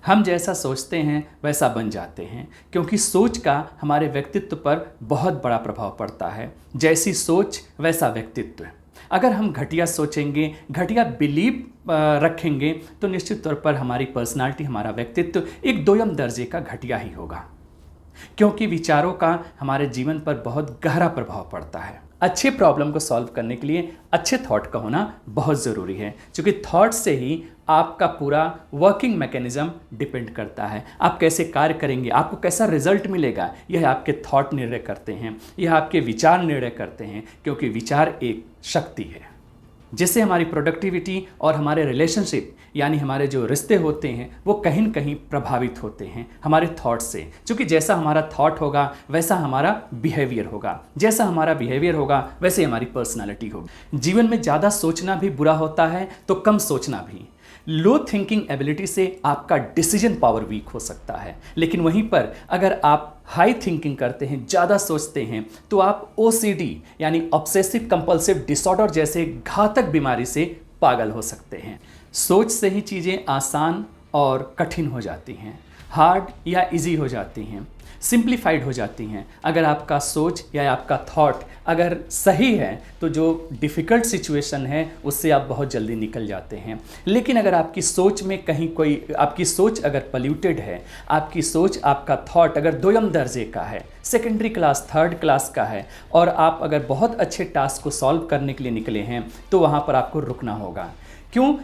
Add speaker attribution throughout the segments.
Speaker 1: हम जैसा सोचते हैं वैसा बन जाते हैं, क्योंकि सोच का हमारे व्यक्तित्व पर बहुत बड़ा प्रभाव पड़ता है। जैसी सोच वैसा व्यक्तित्व। अगर हम घटिया सोचेंगे, घटिया बिलीव रखेंगे, तो निश्चित तौर पर हमारी पर्सनालिटी, हमारा व्यक्तित्व एक दोयम दर्जे का घटिया ही होगा, क्योंकि विचारों का हमारे जीवन पर बहुत गहरा प्रभाव पड़ता है। अच्छे प्रॉब्लम को सॉल्व करने के लिए अच्छे थॉट का होना बहुत ज़रूरी है, क्योंकि थॉट से ही आपका पूरा वर्किंग मैकेनिज्म डिपेंड करता है। आप कैसे कार्य करेंगे, आपको कैसा रिजल्ट मिलेगा, यह आपके थॉट निर्णय करते हैं, यह आपके विचार निर्णय करते हैं, क्योंकि विचार एक शक्ति है जिससे हमारी प्रोडक्टिविटी और हमारे रिलेशनशिप यानी हमारे जो रिश्ते होते हैं वो कहीं न कहीं प्रभावित होते हैं हमारे थॉट से। क्योंकि जैसा हमारा थॉट होगा वैसा हमारा बिहेवियर होगा, जैसा हमारा बिहेवियर होगा वैसे हमारी पर्सनालिटी होगी। जीवन में ज़्यादा सोचना भी बुरा होता है तो कम सोचना भी। लो थिंकिंग एबिलिटी से आपका डिसीजन पावर वीक हो सकता है, लेकिन वहीं पर अगर आप हाई थिंकिंग करते हैं, ज़्यादा सोचते हैं, तो आप ओसीडी यानी ऑब्सेसिव कंपल्सिव डिसऑर्डर जैसे घातक बीमारी से पागल हो सकते हैं। सोच से ही चीज़ें आसान और कठिन हो जाती हैं, हार्ड या इजी हो जाती हैं, सिंप्लीफाइड हो जाती हैं। अगर आपका सोच या आपका थॉट अगर सही है तो जो डिफ़िकल्ट सिचुएशन है उससे आप बहुत जल्दी निकल जाते हैं। लेकिन अगर आपकी सोच में कहीं कोई, आपकी सोच अगर पल्यूटेड है, आपकी सोच, आपका थॉट अगर दोयम दर्जे का है, सेकेंडरी क्लास, थर्ड क्लास का है, और आप अगर बहुत अच्छे टास्क को सॉल्व करने के लिए निकले हैं, तो वहाँ पर आपको रुकना होगा। क्यों?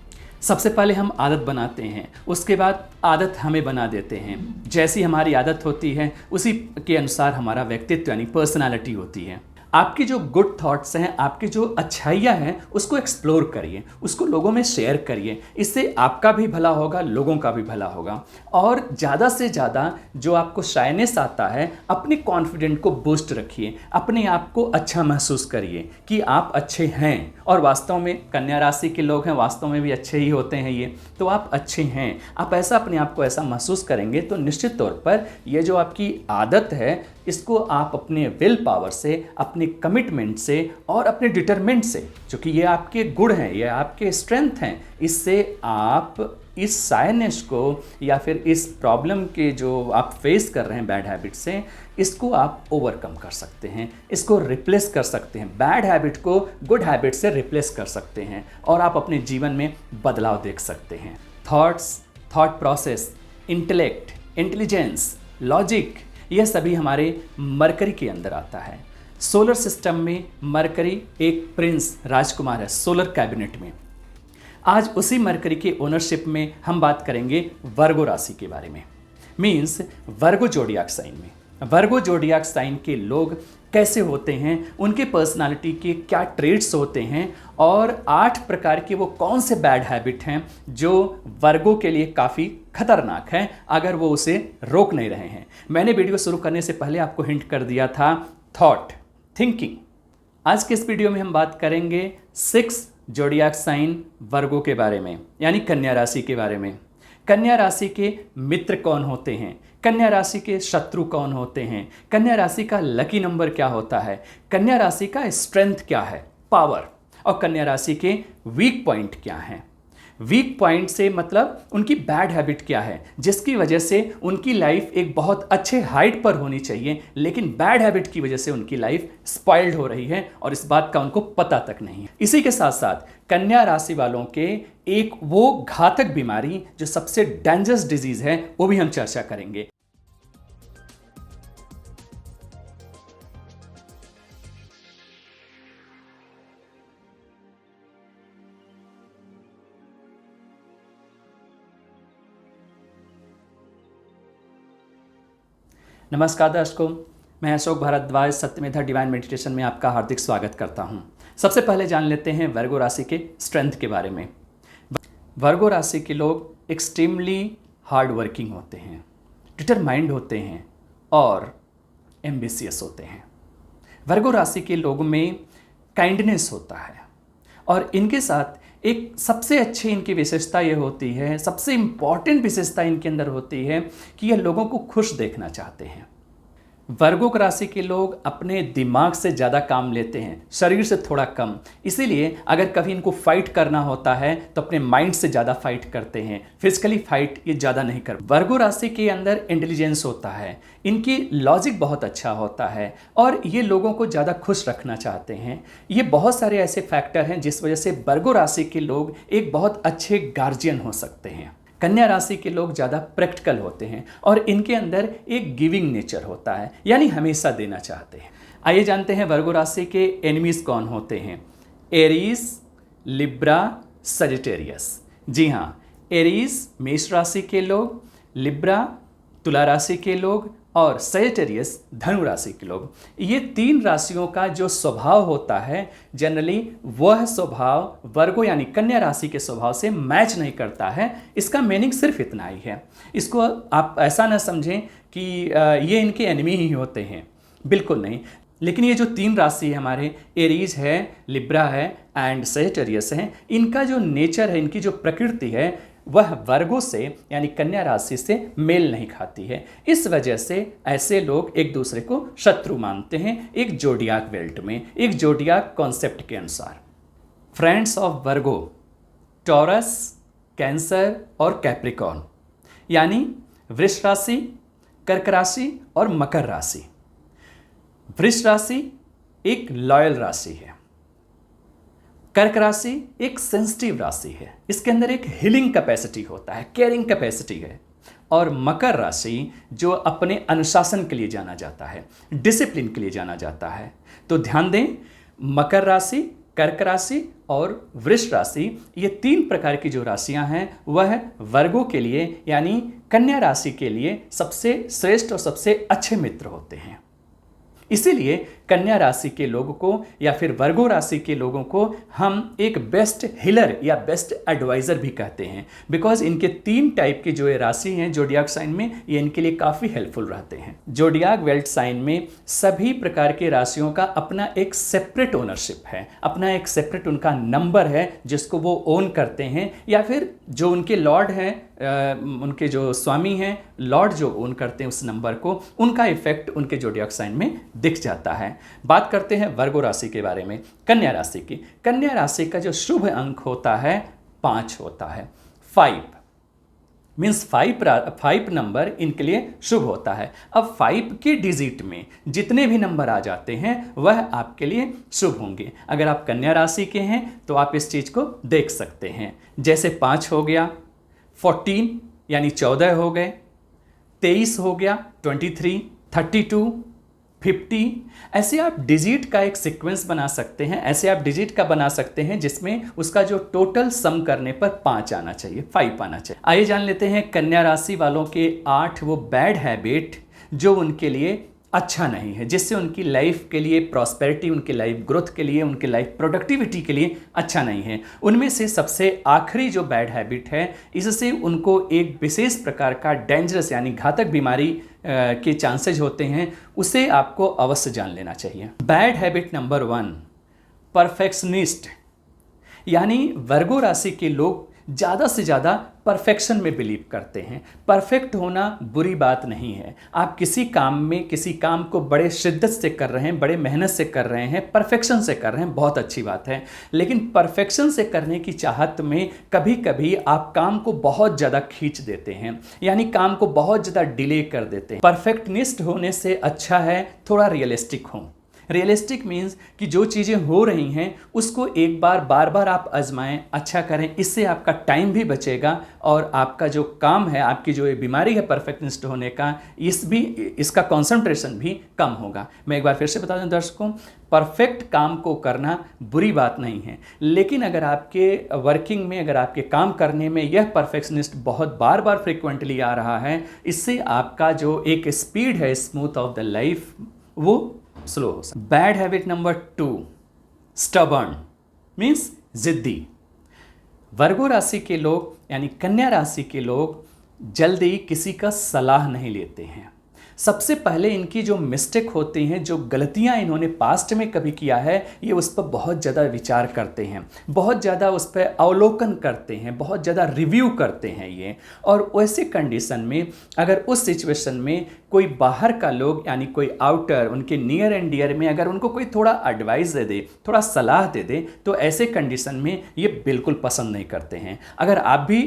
Speaker 1: सबसे पहले हम आदत बनाते हैं, उसके बाद आदत हमें बना देते हैं। जैसी हमारी आदत होती है उसी के अनुसार हमारा व्यक्तित्व यानी पर्सनालिटी होती है। आपकी जो गुड थॉट्स हैं, आपकी जो अच्छाइयाँ हैं, उसको एक्सप्लोर करिए, उसको लोगों में शेयर करिए। इससे आपका भी भला होगा, लोगों का भी भला होगा। और ज़्यादा से ज़्यादा जो आपको शाइनेस आता है, अपने कॉन्फिडेंट को बूस्ट रखिए, अपने आप को अच्छा महसूस करिए कि आप अच्छे हैं। और वास्तव में कन्या राशि के लोग हैं, वास्तव में भी अच्छे ही होते हैं ये, तो आप अच्छे हैं। आप ऐसा अपने आप को ऐसा महसूस करेंगे तो निश्चित तौर पर ये जो आपकी आदत है, इसको आप अपने विल पावर से, अपने कमिटमेंट से और अपने डिटरमेंट से, क्योंकि ये आपके गुण हैं, ये आपके स्ट्रेंथ हैं, इससे आप इस साइनेस को या फिर इस प्रॉब्लम के जो आप फेस कर रहे हैं बैड हैबिट से, इसको आप ओवरकम कर सकते हैं, इसको रिप्लेस कर सकते हैं। बैड हैबिट को गुड हैबिट से रिप्लेस कर सकते हैं और आप अपने जीवन में बदलाव देख सकते हैं। Thoughts, thought process, intellect, intelligence, logic, यह सभी हमारे मरकरी के अंदर आता है। सोलर सिस्टम में मरकरी एक प्रिंस, राजकुमार है सोलर कैबिनेट में। आज उसी मरकरी के ओनरशिप में हम बात करेंगे वर्गो राशि के बारे में, मीन्स वर्गो जोडियाक साइन में। वर्गो जोडियाक साइन के लोग कैसे होते हैं, उनके पर्सनालिटी के क्या ट्रेड्स होते हैं, और 8 प्रकार के वो कौन से बैड हैबिट हैं जो वर्गो के लिए काफ़ी खतरनाक हैं अगर वो उसे रोक नहीं रहे हैं। मैंने वीडियो शुरू करने से पहले आपको हिंट कर दिया था थॉट, थिंकिंग। आज के इस वीडियो में हम बात करेंगे 6 जोडियाक साइन वर्गो के बारे में, यानी कन्या राशि के बारे में। कन्या राशि के मित्र कौन होते हैं, कन्या राशि के शत्रु कौन होते हैं, कन्या राशि का लकी नंबर क्या होता है, कन्या राशि का स्ट्रेंथ क्या है, पावर, और कन्या राशि के वीक पॉइंट क्या हैं। वीक पॉइंट से मतलब उनकी बैड हैबिट क्या है, जिसकी वजह से उनकी लाइफ एक बहुत अच्छे हाइट पर होनी चाहिए, लेकिन बैड हैबिट की वजह से उनकी लाइफ स्पॉइल्ड हो रही है और इस बात का उनको पता तक नहीं है। इसी के साथ साथ कन्या राशि वालों के एक वो घातक बीमारी जो सबसे डेंजरस डिजीज है, वो भी हम चर्चा करेंगे। नमस्कार दर्शकों, मैं अशोक भारद्वाज सत्यमेधा डिवाइन मेडिटेशन में आपका हार्दिक स्वागत करता हूं। सबसे पहले जान लेते हैं वर्गो राशि के स्ट्रेंथ के बारे में। वर्गो राशि के लोग एक्सट्रीमली हार्ड वर्किंग होते हैं, डिटरमाइंड होते हैं और एम्बिशियस होते हैं। वर्गो राशि के लोगों में काइंडनेस होता है और इनके साथ एक सबसे अच्छी इनकी विशेषता ये होती है, सबसे इम्पॉर्टेंट विशेषता इनके अंदर होती है कि ये लोगों को खुश देखना चाहते हैं। वर्गो राशि के लोग अपने दिमाग से ज़्यादा काम लेते हैं, शरीर से थोड़ा कम। इसीलिए अगर कभी इनको फाइट करना होता है तो अपने माइंड से ज़्यादा फाइट करते हैं, फिजिकली फाइट ये ज़्यादा नहीं कर। वर्गो राशि के अंदर इंटेलिजेंस होता है, इनकी लॉजिक बहुत अच्छा होता है और ये लोगों को ज़्यादा खुश रखना चाहते हैं। ये बहुत सारे ऐसे फैक्टर हैं जिस वजह से वर्गो राशि के लोग एक बहुत अच्छे गार्जियन हो सकते हैं। कन्या राशि के लोग ज़्यादा प्रैक्टिकल होते हैं और इनके अंदर एक गिविंग नेचर होता है, यानी हमेशा देना चाहते हैं। आइए जानते हैं वर्गो राशि के एनिमीज कौन होते हैं। Aries, Libra, Sagittarius. जी हाँ, एरीज मेष राशि के लोग, लिब्रा तुला राशि के लोग और सजिटेरियस धनु राशि के लोग। ये तीन राशियों का जो स्वभाव होता है जनरली वह स्वभाव वर्गो यानी कन्या राशि के स्वभाव से मैच नहीं करता है। इसका मीनिंग सिर्फ इतना ही है। इसको आप ऐसा ना समझें कि ये इनके एनिमी ही होते हैं, बिल्कुल नहीं। लेकिन ये जो तीन राशि है हमारे, एरीज है, लिब्रा है एंड सजिटेरियस है, इनका जो नेचर है, इनकी जो प्रकृति है वह वर्गों से यानी कन्या राशि से मेल नहीं खाती है। इस वजह से ऐसे लोग एक दूसरे को शत्रु मानते हैं एक जोडियाक बेल्ट में, एक जोडियाक कॉन्सेप्ट के अनुसार। Friends of Virgo taurus, cancer और कैप्रिकॉर्न, यानी वृष राशि, कर्क राशि और मकर राशि। वृष राशि एक लॉयल राशि है, कर्क राशि एक सेंसिटिव राशि है, इसके अंदर एक हीलिंग कैपेसिटी होता है, केयरिंग कैपेसिटी है। और मकर राशि जो अपने अनुशासन के लिए जाना जाता है, डिसिप्लिन के लिए जाना जाता है। तो ध्यान दें, मकर राशि, कर्क राशि और वृष राशि, ये तीन प्रकार की जो राशियां हैं वह वर्गों के लिए यानी कन्या राशि के लिए सबसे श्रेष्ठ और सबसे अच्छे मित्र होते हैं। इसीलिए कन्या राशि के लोगों को या फिर वर्गो राशि के लोगों को हम एक बेस्ट हीलर या बेस्ट एडवाइज़र भी कहते हैं, बिकॉज इनके तीन टाइप की जो ये राशि हैं जोडियाक साइन में, ये इनके लिए काफ़ी हेल्पफुल रहते हैं। जोडियाक बेल्ट साइन में सभी प्रकार के राशियों का अपना एक सेपरेट ओनरशिप है, अपना एक सेपरेट उनका नंबर है जिसको वो ओन करते हैं, या फिर जो उनके लॉर्ड हैं, उनके जो स्वामी हैं, लॉर्ड जो ओन करते हैं उस नंबर को, उनका इफेक्ट उनके जोडियाक साइन में दिख जाता है। बात करते हैं वर्गो राशि के बारे में, कन्या राशि की। कन्या राशि का जो शुभ अंक होता है 5 होता है। 5 मीन्स 5 नंबर इनके लिए शुभ होता है। अब 5 के डिजिट में जितने भी नंबर आ जाते हैं वह आपके लिए शुभ होंगे। अगर आप कन्या राशि के हैं तो आप इस चीज़ को देख सकते हैं, जैसे 5 हो गया, 14 यानी 14 हो गए, 23 हो गया, 23, 32, 50। ऐसे आप डिजिट का एक सीक्वेंस बना सकते हैं, ऐसे आप डिजिट का बना सकते हैं जिसमें उसका जो टोटल सम करने पर 5 आना चाहिए, 5 आना चाहिए। आइए जान लेते हैं कन्या राशि वालों के 8 वो बैड हैबिट जो उनके लिए अच्छा नहीं है, जिससे उनकी लाइफ के लिए प्रॉस्पेरिटी, उनकी लाइफ ग्रोथ के लिए, उनकी लाइफ प्रोडक्टिविटी के लिए अच्छा नहीं है। उनमें से सबसे आखिरी जो बैड हैबिट है, इससे उनको एक विशेष प्रकार का डेंजरस यानी घातक बीमारी के चांसेज होते हैं, उसे आपको अवश्य जान लेना चाहिए। बैड हैबिट नंबर 1, परफेक्शनिस्ट, यानी वर्गो राशि के लोग ज़्यादा से ज़्यादा परफेक्शन में बिलीव करते हैं। परफेक्ट होना बुरी बात नहीं है। आप किसी काम में किसी काम को बड़े शिद्दत से कर रहे हैं, बड़े मेहनत से कर रहे हैं, परफेक्शन से कर रहे हैं, बहुत अच्छी बात है। लेकिन परफेक्शन से करने की चाहत में कभी कभी आप काम को बहुत ज़्यादा खींच देते हैं, यानी काम को बहुत ज़्यादा डिले कर देते हैं। परफेक्टनिस्ट होने से अच्छा है थोड़ा रियलिस्टिक हों। रियलिस्टिक मीन्स कि जो चीज़ें हो रही हैं उसको एक बार बार बार आप आजमाएं, अच्छा करें, इससे आपका टाइम भी बचेगा और आपका जो काम है, आपकी जो ये बीमारी है परफेक्शनिस्ट होने का, इसका कंसंट्रेशन भी कम होगा। मैं एक बार फिर से बता दूं दर्शकों, परफेक्ट काम को करना बुरी बात नहीं है, लेकिन अगर आपके वर्किंग में, अगर आपके काम करने में यह परफेक्शनिस्ट बहुत बार बार फ्रिक्वेंटली आ रहा है, इससे आपका जो एक स्पीड है स्मूथ ऑफ द लाइफ वो स्लो हो सकता है। Bad habit number 2, stubborn means जिद्दी। वर्गो राशि के लोग यानी कन्या राशि के लोग जल्दी किसी का सलाह नहीं लेते हैं। सबसे पहले इनकी जो मिस्टेक होती हैं, जो गलतियां इन्होंने पास्ट में कभी किया है, ये उस पर बहुत ज़्यादा विचार करते हैं, बहुत ज़्यादा उस पर अवलोकन करते हैं, बहुत ज़्यादा रिव्यू करते हैं ये। और वैसे कंडीशन में अगर उस सिचुएशन में कोई बाहर का लोग यानी कोई आउटर उनके नियर एंड डियर में अगर उनको कोई थोड़ा एडवाइस दे दे, थोड़ा सलाह दे दे, तो ऐसे कंडीशन में ये बिल्कुल पसंद नहीं करते हैं। अगर आप भी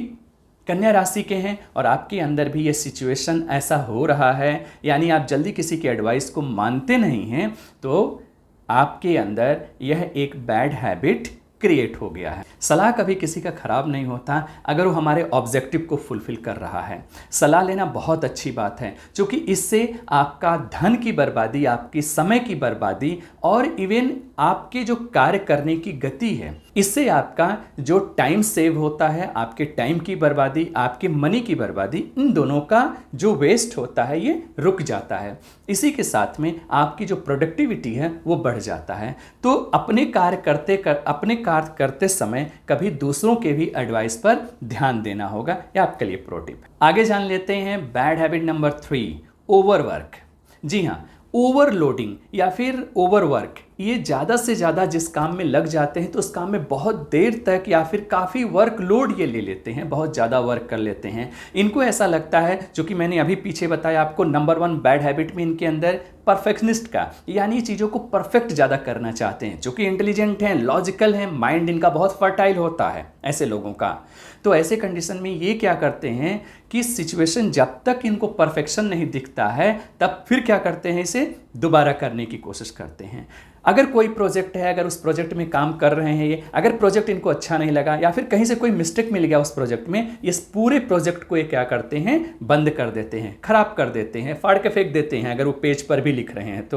Speaker 1: कन्या राशि के हैं और आपके अंदर भी ये सिचुएशन ऐसा हो रहा है, यानी आप जल्दी किसी की एडवाइस को मानते नहीं हैं, तो आपके अंदर यह एक बैड हैबिट क्रिएट हो गया है। सलाह कभी किसी का खराब नहीं होता अगर वो हमारे ऑब्जेक्टिव को फुलफिल कर रहा है। सलाह लेना बहुत अच्छी बात है, क्योंकि इससे आपका धन की बर्बादी, आपकी समय की बर्बादी और इवन आपके जो कार्य करने की गति है, इससे आपका जो टाइम सेव होता है, आपके टाइम की बर्बादी, आपके मनी की बर्बादी, इन दोनों का जो वेस्ट होता है ये रुक जाता है। इसी के साथ में आपकी जो प्रोडक्टिविटी है वो बढ़ जाता है। तो अपने कार्य करते समय कभी दूसरों के भी एडवाइस पर ध्यान देना होगा, ये आपके लिए प्रो टिप है। आगे जान लेते हैं बैड हैबिट नंबर 3, ओवरवर्क। जी हाँ, ओवरलोडिंग या फिर ओवरवर्क, ये ज़्यादा से ज़्यादा जिस काम में लग जाते हैं तो उस काम में बहुत देर तक या फिर काफ़ी वर्कलोड ये ले लेते हैं, बहुत ज़्यादा वर्क कर लेते हैं। इनको ऐसा लगता है, जो कि मैंने अभी पीछे बताया आपको, नंबर 1 बैड हैबिट में इनके अंदर परफेक्शनिस्ट का, यानी चीज़ों को परफेक्ट ज़्यादा करना चाहते हैं। जो कि इंटेलिजेंट हैं, लॉजिकल हैं, माइंड इनका बहुत फर्टाइल होता है ऐसे लोगों का। तो ऐसे कंडीशन में ये क्या करते हैं कि सिचुएशन जब तक इनको परफेक्शन नहीं दिखता है तब फिर क्या करते हैं, इसे दोबारा करने की कोशिश करते हैं। अगर कोई प्रोजेक्ट है, अगर उस प्रोजेक्ट में काम कर रहे हैं ये, अगर प्रोजेक्ट इनको अच्छा नहीं लगा या फिर कहीं से कोई मिस्टेक मिल गया उस प्रोजेक्ट में, इस पूरे प्रोजेक्ट को ये क्या करते हैं, बंद कर देते हैं, खराब कर देते हैं, फाड़ के फेंक देते हैं, अगर वो पेज पर भी लिख रहे हैं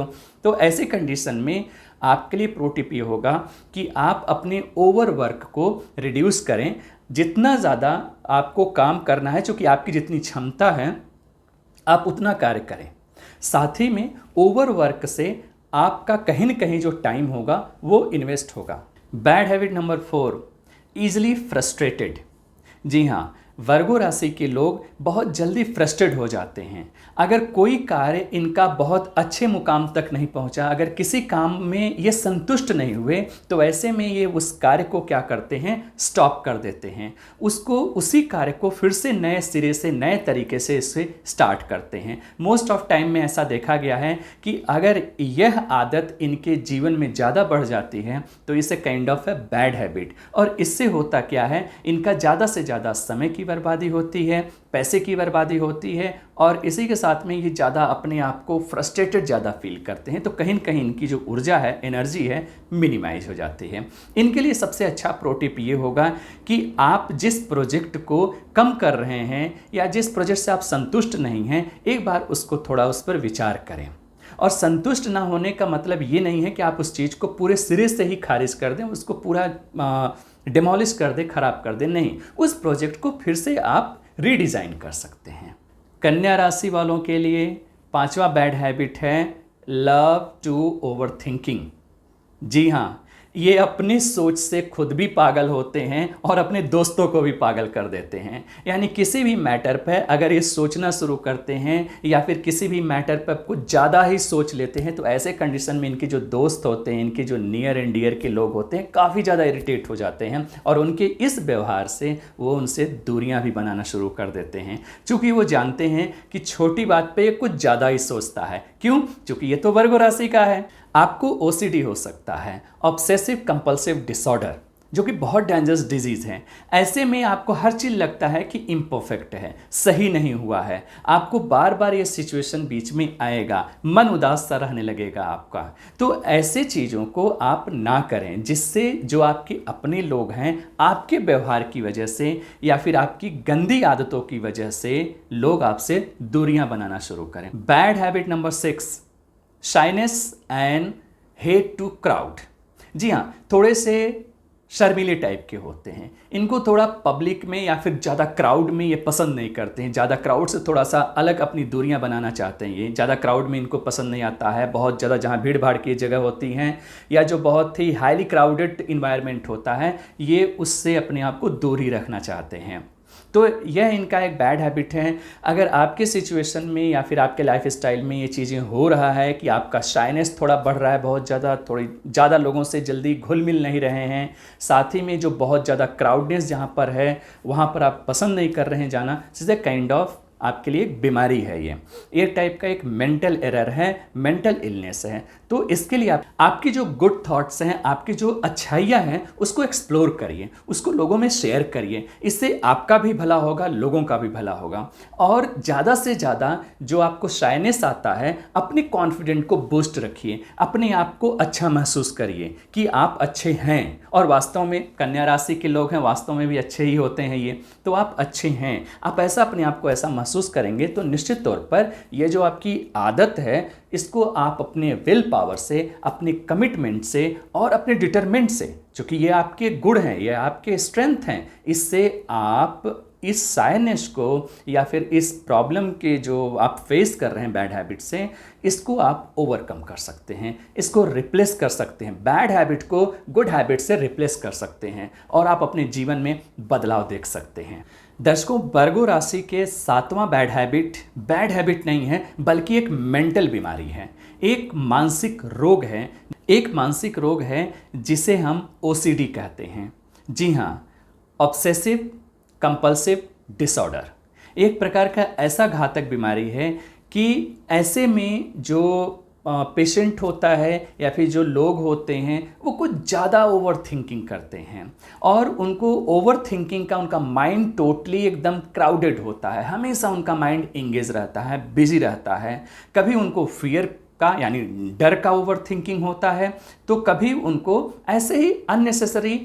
Speaker 1: तो ऐसे कंडीशन में आपके लिए प्रो टिप ये होगा कि आप अपने ओवरवर्क को रिड्यूस करें। जितना ज़्यादा आपको काम करना है, चूँकि आपकी जितनी क्षमता है आप उतना कार्य करें। साथ ही में ओवरवर्क से आपका कहीं न कहीं जो टाइम होगा वो इन्वेस्ट होगा। Bad habit number 4, easily frustrated. जी हाँ, वर्गो राशि के लोग बहुत जल्दी फ्रस्ट्रेट हो जाते हैं। अगर कोई कार्य इनका बहुत अच्छे मुकाम तक नहीं पहुंचा, अगर किसी काम में ये संतुष्ट नहीं हुए, तो ऐसे में ये उस कार्य को क्या करते हैं, स्टॉप कर देते हैं। उसी कार्य को फिर से नए सिरे से, नए तरीके से इसे स्टार्ट करते हैं। मोस्ट ऑफ टाइम में ऐसा देखा गया है कि अगर यह आदत इनके जीवन में ज़्यादा बढ़ जाती है तो इसे काइंड ऑफ है बैड हैबिट। और इससे होता क्या है, इनका ज़्यादा से ज़्यादा समय की बर्बादी होती है, पैसे की बर्बादी होती है, और इसी के साथ में ये ज़्यादा अपने आप को फ्रस्ट्रेटेड ज़्यादा फील करते हैं। तो कहीं न कहीं इनकी जो ऊर्जा है, एनर्जी है, मिनिमाइज हो जाती है। इनके लिए सबसे अच्छा प्रो टिप ये होगा कि आप जिस प्रोजेक्ट को कम कर रहे हैं या जिस प्रोजेक्ट से आप संतुष्ट नहीं हैं, एक बार उसको थोड़ा उस पर विचार करें। और संतुष्ट ना होने का मतलब ये नहीं है कि आप उस चीज़ को पूरे सिरे से ही खारिज कर दें, उसको पूरा डिमोलिश कर दें, खराब कर दें। नहीं, उस प्रोजेक्ट को फिर से आप रीडिज़ाइन कर सकते हैं। कन्या राशि वालों के लिए 5वां बैड हैबिट है लव टू ओवर थिंकिंग। जी हाँ, ये अपनी सोच से खुद भी पागल होते हैं और अपने दोस्तों को भी पागल कर देते हैं। यानी किसी भी मैटर पर अगर ये सोचना शुरू करते हैं या फिर किसी भी मैटर पर कुछ ज़्यादा ही सोच लेते हैं, तो ऐसे कंडीशन में इनके जो दोस्त होते हैं, इनके जो नियर एंड डियर के लोग होते हैं, काफ़ी ज़्यादा इरिटेट हो जाते हैं और उनके इस व्यवहार से वो उनसे दूरियां भी बनाना शुरू कर देते हैं। चूँकि वो जानते हैं कि छोटी बात पे ये कुछ ज़्यादा ही सोचता है। क्यों? चूँकि ये तो वर्गो राशि का है। आपको ओसीडी हो सकता है, ऑब्सेसिव कंपल्सिव डिसऑर्डर, जो कि बहुत डेंजरस डिजीज़ है। ऐसे में आपको हर चीज़ लगता है कि इम्परफेक्ट है, सही नहीं हुआ है। आपको बार बार ये सिचुएशन बीच में आएगा, मन उदास सा रहने लगेगा आपका। तो ऐसे चीज़ों को आप ना करें, जिससे जो आपके अपने लोग हैं, आपके व्यवहार की वजह से या फिर आपकी गंदी आदतों की वजह से लोग आपसे दूरियां बनाना शुरू करें। Bad habit number 6, shyness and hate to crowd. जी हाँ, थोड़े से शर्मीले टाइप के होते हैं। इनको थोड़ा पब्लिक में या फिर ज़्यादा क्राउड में ये पसंद नहीं करते हैं। ज़्यादा क्राउड से थोड़ा सा अलग अपनी दूरियां बनाना चाहते हैं। ये ज़्यादा क्राउड में इनको पसंद नहीं आता है। बहुत ज़्यादा जहाँ भीड़ भाड़ की जगह होती हैं या जो बहुत ही हाईली क्राउडेड इन्वायरमेंट होता है, ये उससे अपने आप को दूर ही रखना चाहते हैं। तो यह इनका एक बैड हैबिट है। अगर आपके सिचुएशन में या फिर आपके लाइफ स्टाइल में ये चीज़ें हो रहा है कि आपका शाइनेस थोड़ा बढ़ रहा है, बहुत ज़्यादा, थोड़ी ज़्यादा लोगों से जल्दी घुल मिल नहीं रहे हैं, साथ ही में जो बहुत ज़्यादा क्राउडनेस जहाँ पर है वहाँ पर आप पसंद नहीं कर रहे हैं जाना, इज ए काइंड ऑफ आपके लिए एक बीमारी है। ये एक टाइप का एक मेंटल एरर है, मेंटल इलनेस है। तो इसके लिए आपकी जो गुड थॉट्स हैं, आपकी जो अच्छाइयाँ हैं, उसको एक्सप्लोर करिए, उसको लोगों में शेयर करिए। इससे आपका भी भला होगा, लोगों का भी भला होगा। और ज़्यादा से ज़्यादा जो आपको शाइनेस आता है, अपने कॉन्फिडेंट को बूस्ट रखिए, अपने आप को अच्छा महसूस करिए कि आप अच्छे हैं। और वास्तव में कन्या राशि के लोग हैं, वास्तव में भी अच्छे ही होते हैं ये, तो आप अच्छे हैं। आप ऐसा अपने आप को ऐसा महसूस करेंगे तो निश्चित तौर पर ये जो आपकी आदत है, इसको आप अपने विल पावर से, अपने कमिटमेंट से और अपने डिटरमेंट से, क्योंकि ये आपके गुण हैं, ये आपके स्ट्रेंथ हैं, इससे आप इस साइनेस को या फिर इस प्रॉब्लम के जो आप फेस कर रहे हैं बैड हैबिट से, इसको आप ओवरकम कर सकते हैं, इसको रिप्लेस कर सकते हैं। बैड हैबिट को गुड हैबिट से रिप्लेस कर सकते हैं और आप अपने जीवन में बदलाव देख सकते हैं। दर्शकों, वर्गो राशि के 7वां बैड हैबिट नहीं है, बल्कि एक मेंटल बीमारी है, एक मानसिक रोग है। एक मानसिक रोग है जिसे हम ओसीडी कहते हैं। जी हाँ, ऑब्सेसिव कंपल्सिव डिसऑर्डर एक प्रकार का ऐसा घातक बीमारी है कि ऐसे में जो पेशेंट होता है या फिर जो लोग होते हैं वो कुछ ज़्यादा ओवर थिंकिंग करते हैं और उनको ओवर थिंकिंग का उनका माइंड टोटली एकदम क्राउडेड होता है। हमेशा उनका माइंड इंगेज रहता है, बिजी रहता है। कभी उनको फियर का यानी डर का ओवर थिंकिंग होता है, तो कभी उनको ऐसे ही अननेसेसरी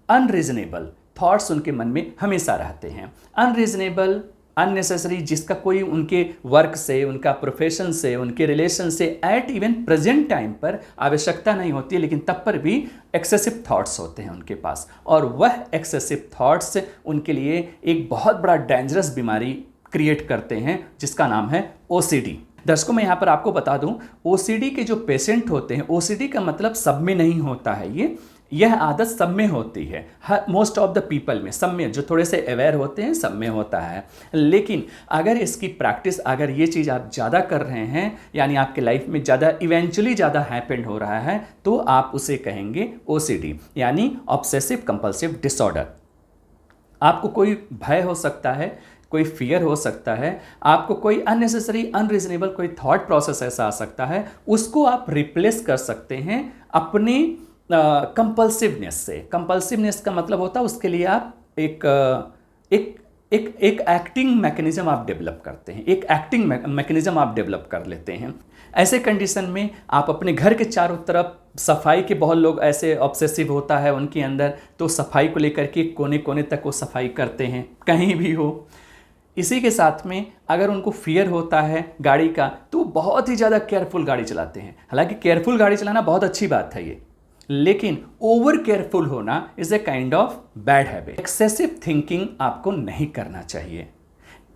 Speaker 1: अनरीजनेबल थॉट्स उनके मन में हमेशा रहते हैं। अनरीजनेबल अननेसेसरी, जिसका कोई उनके वर्क से, उनका प्रोफेशन से, उनके रिलेशन से एट इवन प्रेजेंट टाइम पर आवश्यकता नहीं होती है, लेकिन तब पर भी एक्सेसिव थॉट्स होते हैं उनके पास। और वह एक्सेसिव थॉट्स उनके लिए एक बहुत बड़ा डेंजरस बीमारी क्रिएट करते हैं जिसका नाम है ओसीडी। दर्शकों, मैं यहाँ पर आपको बता दूं, ओसीडी के जो पेशेंट होते हैं, ओसीडी का मतलब सब में नहीं होता है, यह आदत सब में होती है, मोस्ट ऑफ द पीपल में, सब में, जो थोड़े से अवेयर होते हैं सब में होता है। लेकिन अगर इसकी प्रैक्टिस, अगर ये चीज़ आप ज़्यादा कर रहे हैं, यानी आपके लाइफ में ज़्यादा इवेंचुअली ज़्यादा हैपेंड हो रहा है, तो आप उसे कहेंगे ओसीडी, यानी ऑब्सेसिव कंपल्सिव डिसऑर्डर। आपको कोई भय हो सकता है, कोई फियर हो सकता है, आपको कोई अननेसेसरी अनरीजनेबल कोई थॉट प्रोसेस ऐसा आ सकता है, उसको आप रिप्लेस कर सकते हैं अपने कंपल्सिवनेस से। कंपल्सिवनेस का मतलब होता है, उसके लिए आप एक एक्टिंग मैकेनिज्म आप डेवलप करते हैं, एक एक्टिंग मैकेनिज्म आप डेवलप कर लेते हैं। ऐसे कंडीशन में आप अपने घर के चारों तरफ सफाई के, बहुत लोग ऐसे ऑब्सेसिव होता है उनके अंदर, तो सफाई को लेकर के कोने कोने तक वो सफाई करते हैं, कहीं भी हो। इसी के साथ में अगर उनको फियर होता है गाड़ी का, तो बहुत ही ज़्यादा केयरफुल गाड़ी चलाते हैं। हालांकि केयरफुल गाड़ी चलाना बहुत अच्छी बात है ये, लेकिन ओवर केयरफुल होना is a kind of bad habit. Excessive thinking आपको नहीं करना चाहिए।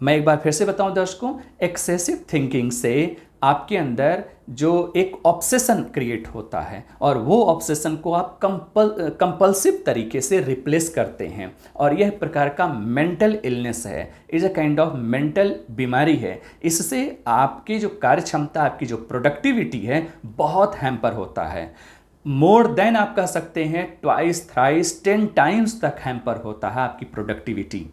Speaker 1: मैं एक बार फिर से बताऊं दर्शकों, एक्सेसिव थिंकिंग से आपके अंदर जो एक ऑब्सेशन क्रिएट होता है और वो ऑब्सेशन को आप कंपल्सिव तरीके से रिप्लेस करते हैं, और यह प्रकार का मेंटल इलनेस है, is a kind of mental बीमारी है। इससे आपकी जो कार्य क्षमता, आपकी जो प्रोडक्टिविटी है, बहुत हैम्पर होता है। मोर देन आप कह सकते हैं, ट्वाइस थ्राइस 10 टाइम्स तक हैम्पर होता है आपकी प्रोडक्टिविटी।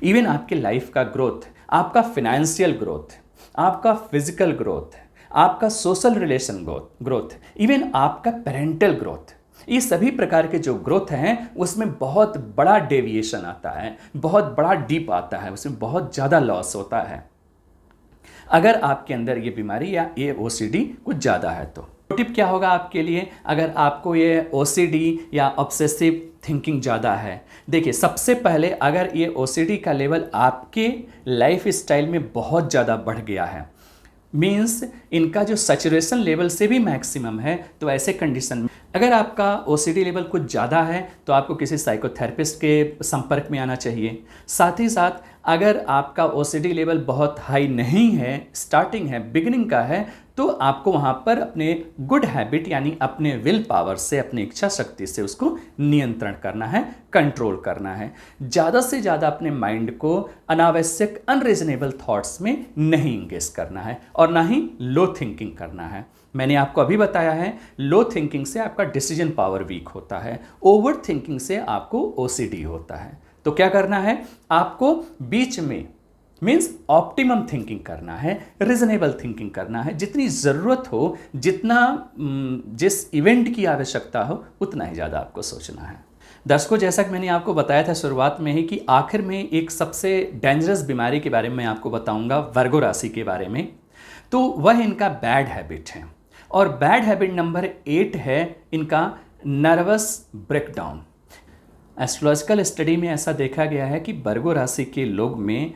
Speaker 1: इवन आपके लाइफ का ग्रोथ, आपका फिनेंशियल ग्रोथ, आपका फिजिकल ग्रोथ, आपका सोशल रिलेशन ग्रोथ, इवन आपका पेरेंटल ग्रोथ, ये सभी प्रकार के जो ग्रोथ हैं उसमें बहुत बड़ा डेविएशन आता है, बहुत बड़ा डीप आता है, उसमें बहुत ज़्यादा लॉस होता है अगर आपके अंदर ये बीमारी या ये ओसीडी कुछ ज़्यादा है। तो टिप क्या होगा आपके लिए, अगर आपको ये ओसीडी या ऑब्सेसिव थिंकिंग ज़्यादा है? देखिए, सबसे पहले अगर ये ओसीडी का लेवल आपके लाइफ स्टाइल में बहुत ज़्यादा बढ़ गया है, मीन्स इनका जो सैचुरेशन लेवल से भी मैक्सिमम है, तो ऐसे कंडीशन में अगर आपका ओसीडी लेवल कुछ ज़्यादा है तो आपको किसी साइकोथेरेपिस्ट के संपर्क में आना चाहिए। साथ ही साथ अगर आपका ओसीडी लेवल बहुत हाई नहीं है, स्टार्टिंग है, बिगिनिंग का है, तो आपको वहाँ पर अपने गुड हैबिट यानी अपने विल पावर से, अपनी इच्छा शक्ति से उसको नियंत्रण करना है, कंट्रोल करना है। ज़्यादा से ज़्यादा अपने माइंड को अनावश्यक अनरीजनेबल थॉट्स में नहीं इंगेज करना है और ना ही लो थिंकिंग करना है। मैंने आपको अभी बताया है, लो थिंकिंग से आपका डिसीजन पावर वीक होता है, ओवर थिंकिंग से आपको ओसीडी होता है। तो क्या करना है, आपको बीच में मीन्स ऑप्टिमम थिंकिंग करना है, रीजनेबल थिंकिंग करना है, जितनी ज़रूरत हो, जितना जिस इवेंट की आवश्यकता हो उतना ही ज़्यादा आपको सोचना है। दर्शकों, जैसा कि मैंने आपको बताया था शुरुआत में ही कि आखिर में एक सबसे डेंजरस बीमारी के बारे में आपको बताऊंगा, वर्गो राशि के बारे में। तो वह इनका बैड हैबिट है और बैड हैबिट नंबर 8 है इनका नर्वस ब्रेकडाउन। एस्ट्रोलॉजिकल स्टडी में ऐसा देखा गया है कि वर्गो राशि के लोग में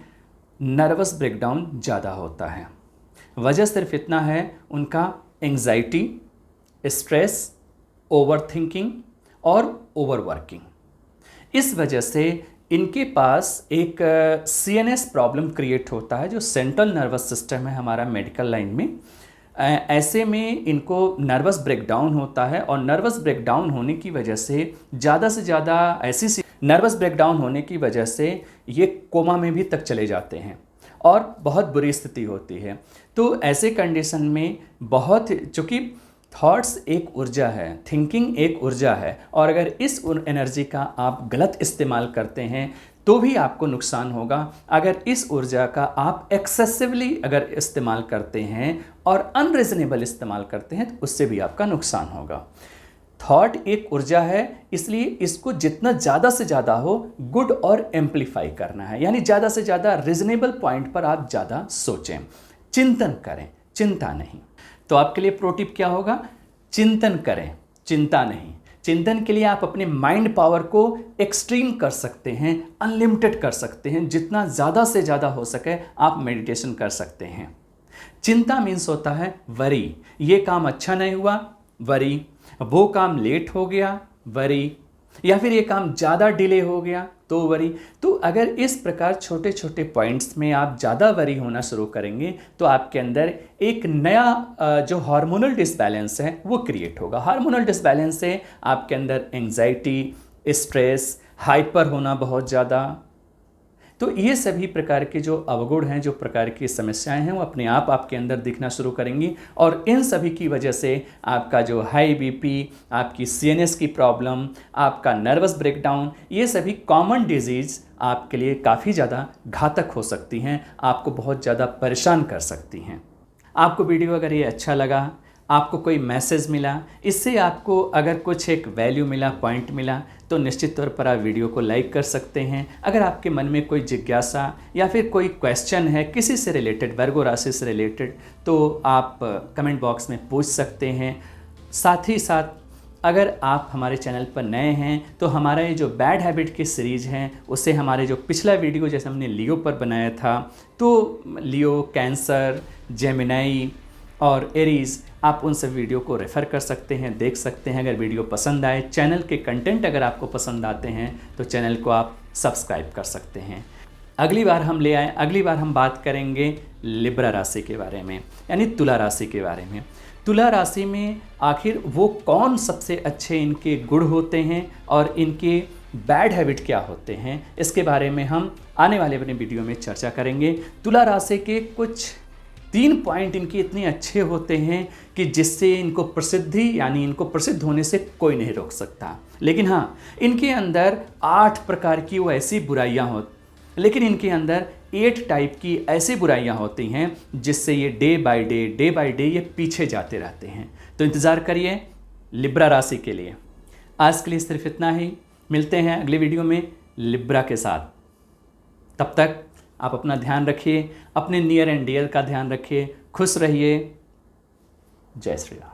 Speaker 1: नर्वस ब्रेकडाउन ज़्यादा होता है। वजह सिर्फ इतना है, उनका एंग्जाइटी, स्ट्रेस, ओवर थिंकिंग और ओवर वर्किंग। इस वजह से इनके पास एक सीएनएस प्रॉब्लम क्रिएट होता है, जो सेंट्रल नर्वस सिस्टम है हमारा मेडिकल लाइन में। ऐसे में इनको नर्वस ब्रेकडाउन होता है और नर्वस ब्रेकडाउन होने की वजह से ज़्यादा से ज़्यादा ऐसी नर्वस ब्रेकडाउन होने की वजह से ये कोमा में भी तक चले जाते हैं और बहुत बुरी स्थिति होती है। तो ऐसे कंडीशन में बहुत, चूँकि थॉट्स एक ऊर्जा है, थिंकिंग एक ऊर्जा है, और अगर इस एनर्जी का आप गलत इस्तेमाल करते हैं तो भी आपको नुकसान होगा। अगर इस ऊर्जा का आप एक्सेसिवली अगर इस्तेमाल करते हैं और अनरीजनेबल इस्तेमाल करते हैं तो उससे भी आपका नुकसान होगा। थॉट एक ऊर्जा है, इसलिए इसको जितना ज़्यादा से ज़्यादा हो गुड और एम्पलीफाई करना है, यानी ज़्यादा से ज़्यादा रीजनेबल पॉइंट पर आप ज़्यादा सोचें, चिंतन करें, चिंता नहीं। तो आपके लिए प्रो टिप क्या होगा, चिंतन करें, चिंता नहीं। चिंतन के लिए आप अपने माइंड पावर को एक्सट्रीम कर सकते हैं, अनलिमिटेड कर सकते हैं, जितना ज़्यादा से ज़्यादा हो सके आप मेडिटेशन कर सकते हैं। चिंता मीन्स होता है वरी, ये काम अच्छा नहीं हुआ, वरी, वो काम लेट हो गया, वरी, या फिर ये काम ज़्यादा डिले हो गया तो वरी। तो अगर इस प्रकार छोटे छोटे पॉइंट्स में आप ज़्यादा वरी होना शुरू करेंगे तो आपके अंदर एक नया जो हार्मोनल डिसबैलेंस है वो क्रिएट होगा। हार्मोनल डिसबैलेंस से आपके अंदर एंग्जाइटी, स्ट्रेस, हाइपर होना बहुत ज़्यादा, तो ये सभी प्रकार के जो अवगुण हैं, जो प्रकार की समस्याएं हैं, वो अपने आप आपके अंदर दिखना शुरू करेंगी और इन सभी की वजह से आपका जो हाई बीपी, आपकी सीएनएस की प्रॉब्लम, आपका नर्वस ब्रेकडाउन, ये सभी कॉमन डिजीज़ आपके लिए काफ़ी ज़्यादा घातक हो सकती हैं, आपको बहुत ज़्यादा परेशान कर सकती हैं। आपको वीडियो अगर ये अच्छा लगा, आपको कोई मैसेज मिला, इससे आपको अगर कुछ एक वैल्यू मिला, पॉइंट मिला, तो निश्चित तौर पर आप वीडियो को लाइक कर सकते हैं। अगर आपके मन में कोई जिज्ञासा या फिर कोई क्वेश्चन है किसी से रिलेटेड, वर्गो राशि से रिलेटेड, तो आप कमेंट बॉक्स में पूछ सकते हैं। साथ ही साथ अगर आप हमारे चैनल पर नए हैं तो हमारा ये जो बैड हैबिट की सीरीज़ हैं, उससे हमारे जो पिछला वीडियो जैसे हमने लियो पर बनाया था, तो लियो, कैंसर, जेमिनाई और एरीज़, आप उन सब वीडियो को रेफ़र कर सकते हैं, देख सकते हैं। अगर वीडियो पसंद आए, चैनल के कंटेंट अगर आपको पसंद आते हैं तो चैनल को आप सब्सक्राइब कर सकते हैं। अगली बार हम बात करेंगे लिब्रा राशि के बारे में, यानी तुला राशि के बारे में। तुला राशि में आखिर वो कौन सबसे अच्छे इनके गुण होते हैं और इनके बैड हैबिट क्या होते हैं, इसके बारे में हम आने वाले अपने वीडियो में चर्चा करेंगे। तुला राशि के कुछ 3 पॉइंट इनके इतने अच्छे होते हैं कि जिससे इनको प्रसिद्धि, यानी इनको प्रसिद्ध होने से कोई नहीं रोक सकता। लेकिन हाँ, इनके अंदर 8 प्रकार की वो ऐसी बुराइयां लेकिन इनके अंदर 8 टाइप की ऐसी बुराइयां होती हैं जिससे ये डे बाय डे ये पीछे जाते रहते हैं। तो इंतज़ार करिए लिब्रा राशि के लिए। आज के लिए सिर्फ इतना ही, मिलते हैं अगली वीडियो में लिब्रा के साथ। तब तक आप अपना ध्यान रखिए, अपने नियर एंड डियर का ध्यान रखिए, खुश रहिए। जय श्री राम।